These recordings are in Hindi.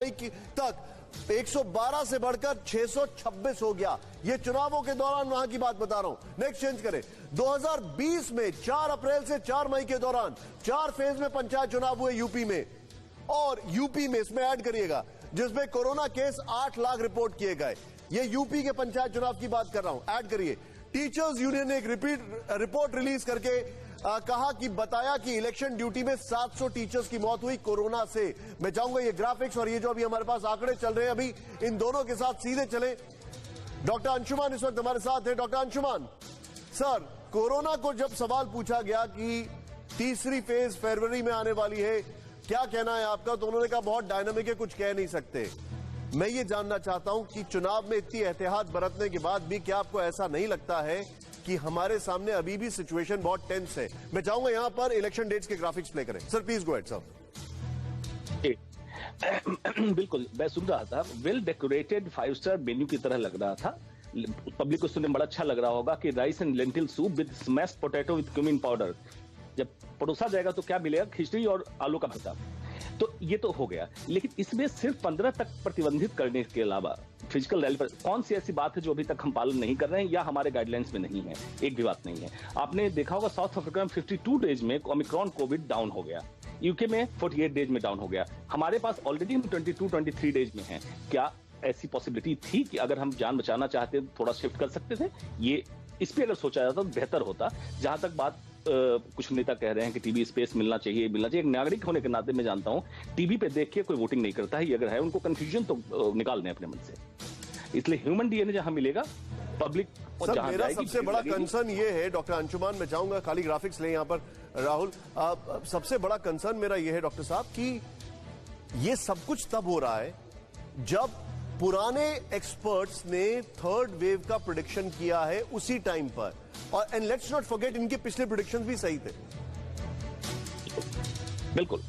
तक 112 से बढ़कर 626 हो गया। ये चुनावों के दौरान वहां की बात बता रहा हूं। नेक्स्ट चेंज करें। 2020 में 4 अप्रैल से 4 मई के दौरान 4 फेज में पंचायत चुनाव हुए यूपी में, और यूपी में इसमें ऐड करिएगा जिसमें कोरोना केस 8 लाख रिपोर्ट किए गए। ये यूपी के पंचायत चुनाव की बात कर रहा हूं, ऐड करिए। टीचर्स यूनियन ने एक रिपोर्ट रिलीज करके कहा कि बताया कि इलेक्शन ड्यूटी में 700 टीचर्स की मौत हुई कोरोना से। मैं चाहूंगा ये ग्राफिक्स और ये जो अभी हमारे पास आंकड़े चल रहे हैं, अभी इन दोनों के साथ सीधे चले। डॉक्टर अंशुमान इस वक्त हमारे साथ है। डॉक्टर अंशुमान सर, कोरोना को जब सवाल पूछा गया कि तीसरी फेज फरवरी में आने वाली है, क्या कहना है आपका, तो उन्होंने कहा बहुत डायनामिक है, कुछ कह नहीं सकते। मैं ये जानना चाहता हूं कि चुनाव में इतनी एहतियात बरतने के बाद भी क्या आपको ऐसा नहीं लगता है कि हमारे सामने अभी भी सिचुएशन बहुत टेंस है? मैं चाहूंगा यहां पर इलेक्शन डेट्स के ग्राफिक्स प्ले करें। Sir please go ahead sir. बिल्कुल, मैं सुन रहा था। वेल डेकोरेटेड 5 स्टार मेन्यू की तरह लग रहा था। पब्लिक को सुनने में बड़ा अच्छा लग रहा होगा कि rice and lentil soup with smashed potato with cumin powder. जब परोसा जाएगा तो क्या मिलेगा? खिचड़ी और आलू का भरता। तो ये तो हो गया, लेकिन इसमें सिर्फ 15 तक प्रतिबंधित करने के अलावा फिजिकल रैली पर कौन सी ऐसी बात है जो अभी तक हम पालन नहीं कर रहे हैं या हमारे गाइडलाइंस में नहीं है? एक भी बात नहीं है। आपने देखा होगा साउथ अफ्रीका में 52 डेज में ओमिक्रॉन कोविड डाउन हो गया, यूके में 48 डेज में डाउन हो गया। हमारे पास ऑलरेडी हम 22-23 डेज में हैं। क्या ऐसी पॉसिबिलिटी थी कि अगर हम जान बचाना चाहते तो थोड़ा शिफ्ट कर सकते थे? ये इस पे अगर सोचा जाता तो बेहतर होता। जहां तक बात कुछ नेता कह रहे हैं कि टीवी स्पेस मिलना चाहिए। एक नागरिक होने के नाते मैं जानता हूं टीवी पे देख के कोई वोटिंग नहीं करता है। ये अगर है उनको कंफ्यूजन तो निकाल दें अपने मन से। इसलिए ह्यूमन डीएनए जहां मिलेगा पब्लिक और जहां मेरा सबसे बड़ा कंसर्न ये है डॉक्टर अंशुमान, मैं चाहूंगा खाली ग्राफिक्स लें यहां पर राहुल। सबसे बड़ा कंसर्न मेरा ये है डॉक्टर साहब कि ये सब कुछ तब हो रहा है जब पुराने एक्सपर्ट्स ने थर्ड वेव का प्रेडिक्शन किया है उसी टाइम पर, और एंड लेट्स नॉट फॉरगेट इनके पिछले प्रेडिक्शंस भी सही थे। बिल्कुल,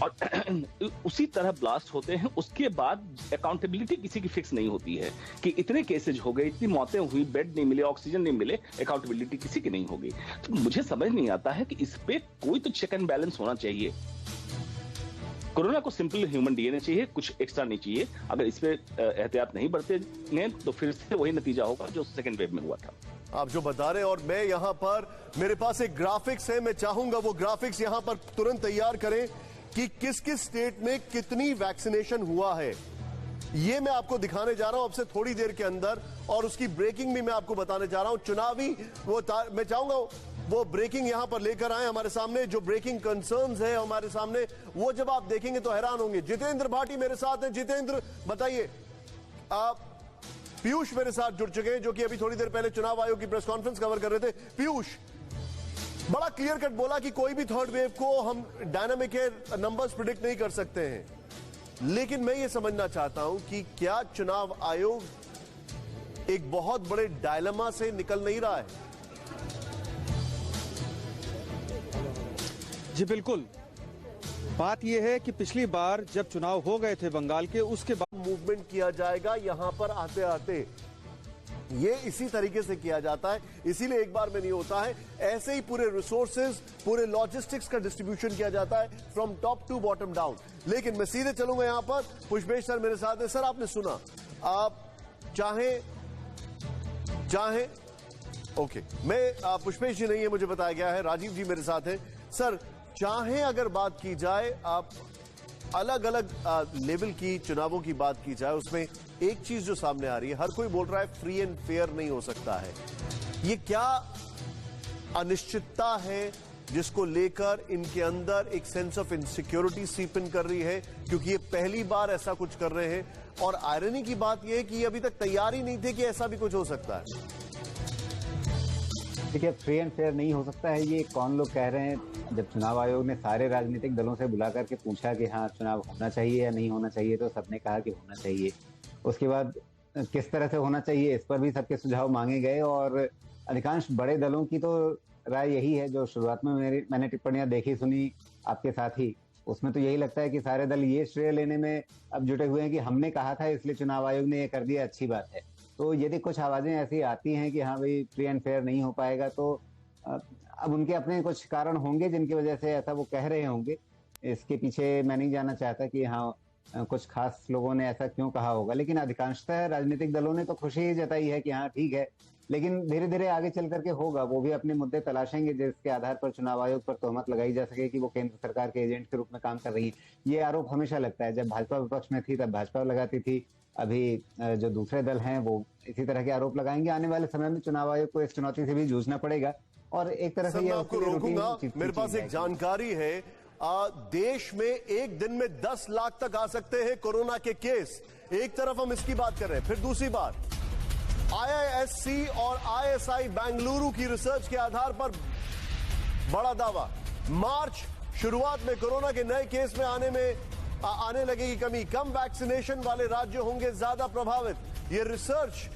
और उसी तरह ब्लास्ट होते हैं। उसके बाद अकाउंटेबिलिटी किसी की फिक्स नहीं होती है कि इतने केसेज हो गए, इतनी मौतें हुई, बेड नहीं मिले, ऑक्सीजन नहीं मिले, अकाउंटेबिलिटी किसी की नहीं होगी। तो मुझे समझ नहीं आता है कि इस पे कोई तो चेक एंड बैलेंस होना चाहिए। कोरोना को सिंपल ह्यूमन डीएनए चाहिए, कुछ एक्स्ट्रा नहीं चाहिए। अगर इस पे एहतियात नहीं बरते तो फिर से वही नतीजा होगा जो सेकेंड वेव में हुआ था। आप जो बता रहे हैं, और मैं यहां पर मेरे पास एक ग्राफिक्स है, मैं चाहूंगा वो ग्राफिक्स यहां पर तुरंत तैयार करें कि किस किस स्टेट में कितनी वैक्सीनेशन हुआ है। ये मैं आपको दिखाने जा रहा हूं अब से थोड़ी देर के अंदर, और उसकी ब्रेकिंग भी मैं आपको बताने जा रहा हूं। चुनावी मैं चाहूंगा वो ब्रेकिंग यहां पर लेकर आए हमारे सामने। जो ब्रेकिंग कंसर्न्स है हमारे सामने, वो जब आप देखेंगे तो हैरान होंगे। जितेंद्र भाटी मेरे साथ हैं। जितेंद्र बताइए, आप पीयूष मेरे साथ जुड़ चुके हैं जो कि अभी थोड़ी देर पहले चुनाव आयोग की प्रेस कॉन्फ्रेंस कवर कर रहे थे। पीयूष बड़ा क्लियर कट बोला कि कोई भी थर्ड वेव को हम डायनामिक है, नंबर्स प्रिडिक्ट नहीं कर सकते हैं, लेकिन मैं ये समझना चाहता हूं कि क्या चुनाव आयोग एक बहुत बड़े डायलेमा से निकल नहीं रहा है? जी बिल्कुल, बात यह है कि पिछली बार जब चुनाव हो गए थे बंगाल के, उसके बाद मूवमेंट किया जाएगा यहां पर आते आते। ये इसी तरीके से किया जाता है, इसीलिए एक बार में नहीं होता है। ऐसे ही पूरे रिसोर्सेज, पूरे लॉजिस्टिक्स का डिस्ट्रीब्यूशन किया जाता है from top to bottom down. लेकिन मैं सीधे चलूंगा यहां पर। पुष्पेश सर मेरे साथ है। सर आपने सुना, आप चाहें ओके, मैं पुष्पेश जी नहीं है, मुझे बताया गया है, राजीव जी मेरे साथ है। सर चाहे अगर बात की जाए, आप अलग अलग लेवल की चुनावों की बात की जाए, उसमें एक चीज जो सामने आ रही है, हर कोई बोल रहा है फ्री एंड फेयर नहीं हो सकता है। ये क्या अनिश्चितता है जिसको लेकर इनके अंदर एक सेंस ऑफ इनसिक्योरिटी सीप इन कर रही है, क्योंकि ये पहली बार ऐसा कुछ कर रहे हैं। और आयरनी की बात यह है कि ये अभी तक तैयार ही नहीं थे कि ऐसा भी कुछ हो सकता है। देखिए, फ्री एंड फेयर नहीं हो सकता है, ये कौन लोग कह रहे हैं? जब चुनाव आयोग ने सारे राजनीतिक दलों से बुला करके पूछा कि हाँ चुनाव होना चाहिए या नहीं होना चाहिए, तो सबने कहा कि होना चाहिए। उसके बाद किस तरह से होना चाहिए, इस पर भी सबके सुझाव मांगे गए, और अधिकांश बड़े दलों की तो राय यही है, जो शुरुआत में मैंने टिप्पणियां देखी सुनी आपके साथ ही, उसमें तो यही लगता है कि सारे दल ये श्रेय लेने में अब जुटे हुए हैं कि हमने कहा था इसलिए चुनाव आयोग ने ये कर दिया, अच्छी बात है। तो यदि कुछ आवाजें ऐसी आती हैं कि हाँ भाई फ्री एंड फेयर नहीं हो पाएगा, तो अब उनके अपने कुछ कारण होंगे जिनकी वजह से ऐसा वो कह रहे होंगे। इसके पीछे मैं नहीं जानना चाहता कि हाँ कुछ खास लोगों ने ऐसा क्यों कहा होगा, लेकिन अधिकांशतः राजनीतिक दलों ने तो खुशी ही जताई है कि हाँ ठीक है, लेकिन धीरे धीरे आगे चल करके होगा, वो भी अपने मुद्दे तलाशेंगे जिसके आधार पर चुनाव आयोग पर तोहमत लगाई जा सके कि वो केंद्र सरकार के एजेंट के रूप में काम कर रही है। ये आरोप हमेशा लगता है, जब भाजपा विपक्ष में थी तब भाजपा लगाती थी, अभी जो दूसरे दल हैं वो इसी तरह के आरोप लगाएंगे। आने वाले समय में चुनाव आयोग को इस चुनौती से भी जूझना पड़ेगा और एक तरह से मैं आपको रोकूंगा, मेरे पास एक जानकारी है, देश में एक दिन में 10 लाख तक आ सकते हैं कोरोना के केस। एक तरफ हम इसकी बात कर रहे हैं, फिर दूसरी बात IISc और ISI बेंगलुरु की रिसर्च के आधार पर बड़ा दावा, मार्च शुरुआत में कोरोना के नए केस में आने लगेगी कमी, कम वैक्सीनेशन वाले राज्य होंगे ज्यादा प्रभावित, ये रिसर्च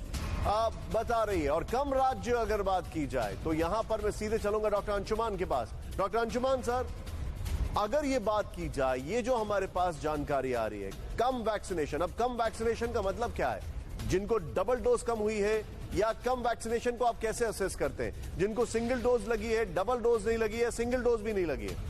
बता रही है। और कम राज्य अगर बात की जाए तो यहां पर मैं सीधे चलूंगा डॉक्टर अंशुमान के पास। डॉक्टर अंशुमान सर, अगर ये बात की जाए, ये जो हमारे पास जानकारी आ रही है कम वैक्सीनेशन, अब कम वैक्सीनेशन का मतलब क्या है? जिनको डबल डोज कम हुई है या कम वैक्सीनेशन को आप कैसे असेस करते हैं? जिनको सिंगल डोज लगी है, डबल डोज नहीं लगी है, सिंगल डोज भी नहीं लगी है?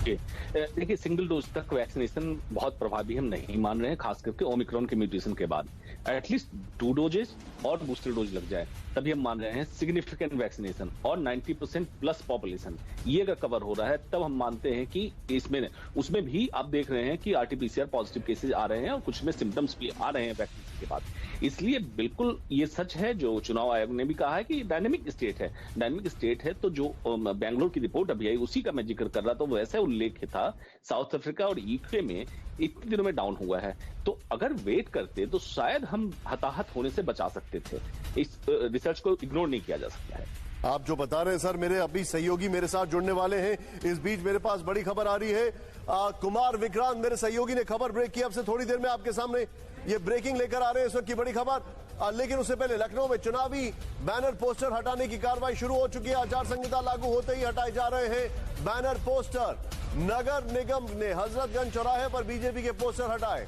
देखिए, सिंगल डोज तक वैक्सीनेशन बहुत प्रभावी हम नहीं मान रहे हैं, खास करके ओमिक्रॉन के म्यूटेशन के बाद। एटलीस्ट 2 डोजेस और बूस्टर डोज लग जाए तभी हम मान रहे हैं सिग्निफिकेंट वैक्सीनेशन और 90% प्लस पॉपुलेशन ये अगर कवर हो रहा है तब हम मानते हैं कि इसमें उसमें भी आप देख रहे हैं कि RT-PCR पॉजिटिव केसेज आ रहे हैं और कुछ में सिम्टम्स भी आ रहे हैं वैक्सीन के बाद। इसलिए बिल्कुल ये सच है जो चुनाव आयोग ने भी कहा है कि डायनेमिक स्टेट है। डायनेमिक स्टेट है तो जो बैंगलोर की रिपोर्ट अभी आई उसी का मैं जिक्र कर रहा था, वैसा उल्लेख था साउथ अफ्रीका और यूके में इतने दिनों में डाउन हुआ है। तो अगर वेट करते तो शायद हम हताहत होने से बचा सकते थे। इस रिसर्च को इग्नोर नहीं किया जा सकता है। आप जो बता रहे हैं सर, मेरे अभी सहयोगी मेरे साथ जुड़ने वाले हैं। इस बीच मेरे पास बड़ी खबर आ रही है, कुमार विक्रांत मेरे सहयोगी ने खबर ब्रेक की, अब से थोड़ी देर में आपके सामने ये ब्रेकिंग लेकर आ रहे हैं इस वक्त की बड़ी खबर। लेकिन उससे पहले लखनऊ में चुनावी बैनर पोस्टर हटाने की कार्रवाई शुरू हो चुकी है। आचार संहिता लागू होते ही हटाए जा रहे हैं बैनर पोस्टर। नगर निगम ने हजरतगंज चौराहे पर बीजेपी के पोस्टर हटाए।